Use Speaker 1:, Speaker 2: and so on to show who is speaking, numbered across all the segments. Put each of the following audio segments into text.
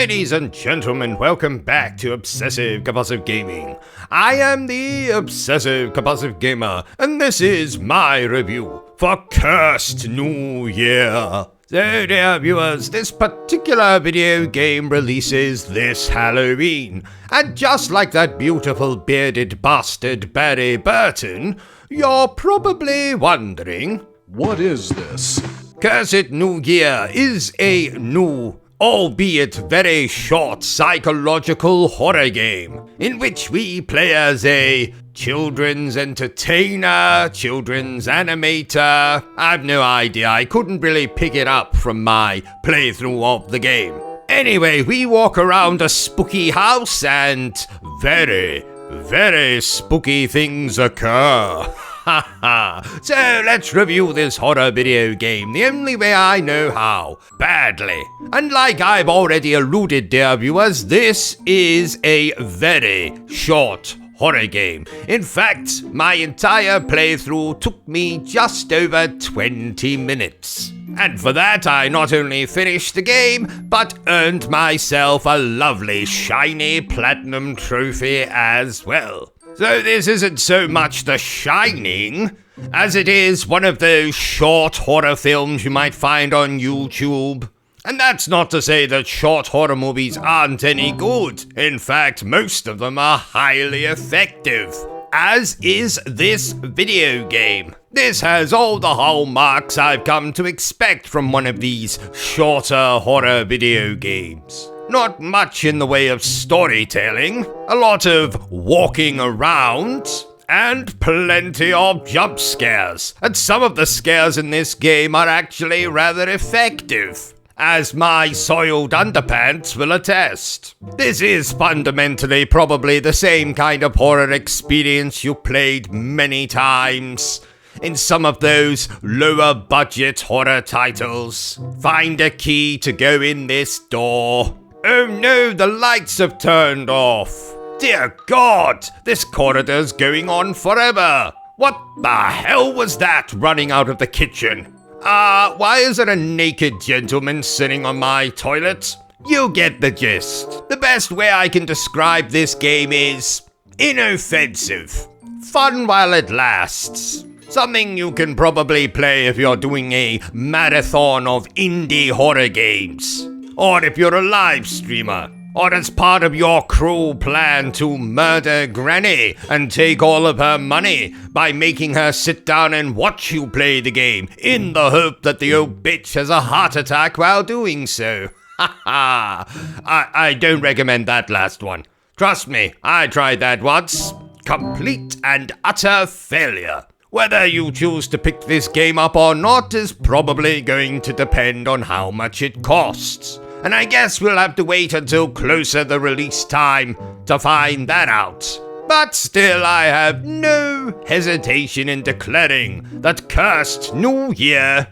Speaker 1: Ladies and gentlemen, welcome back to Obsessive Compulsive Gaming. I am the Obsessive Compulsive Gamer, and this is my review for Cursed New Year. So, dear viewers, this particular video game releases this Halloween, and just like that beautiful bearded bastard Barry Bertrum, you're probably wondering,
Speaker 2: what is this?
Speaker 1: Cursed New Year is a new, albeit very short, psychological horror game in which we play as a children's entertainer, children's animator. I've no idea, I couldn't really pick it up from my playthrough of the game. Anyway, we walk around a spooky house and very, very spooky things occur. So let's review this horror video game the only way I know how, badly. And like I've already alluded, dear viewers, this is a very short horror game. In fact, my entire playthrough took me just over 20 minutes. And for that, I not only finished the game, but earned myself a lovely shiny platinum trophy as well. So this isn't so much The Shining, as it is one of those short horror films you might find on YouTube. And that's not to say that short horror movies aren't any good. In fact, most of them are highly effective, as is this video game. This has all the hallmarks I've come to expect from one of these shorter horror video games. Not much in the way of storytelling, a lot of walking around, and plenty of jump scares. And some of the scares in this game are actually rather effective, as my soiled underpants will attest. This is fundamentally probably the same kind of horror experience you played many times in some of those lower budget horror titles. Find a key to go in this door. Oh no, the lights have turned off. Dear God, this corridor's going on forever. What the hell was that running out of the kitchen? Why is there a naked gentleman sitting on my toilet? You get the gist. The best way I can describe this game is inoffensive. Fun while it lasts. Something you can probably play if you're doing a marathon of indie horror games. Or if you're a live streamer, or as part of your cruel plan to murder Granny and take all of her money by making her sit down and watch you play the game in the hope that the old bitch has a heart attack while doing so. I don't recommend that last one. Trust me, I tried that once. Complete and utter failure. Whether you choose to pick this game up or not is probably going to depend on how much it costs. And I guess we'll have to wait until closer the release time to find that out. But still, I have no hesitation in declaring that Cursed New Year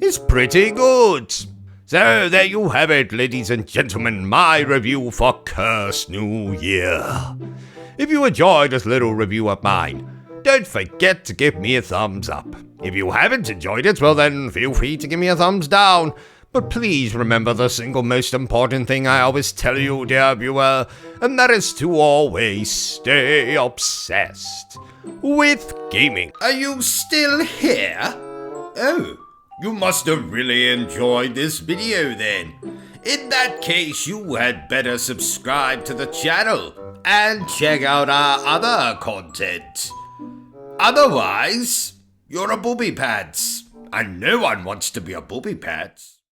Speaker 1: is pretty good. So there you have it, ladies and gentlemen, my review for Cursed New Year. If you enjoyed this little review of mine, don't forget to give me a thumbs up. If you haven't enjoyed it, well then feel free to give me a thumbs down. But please remember the single most important thing I always tell you, dear viewer, and that is to always stay obsessed with gaming. Are you still here? Oh, you must have really enjoyed this video then. In that case, you had better subscribe to the channel and check out our other content. Otherwise, you're a booby pants, and no one wants to be a booby pants.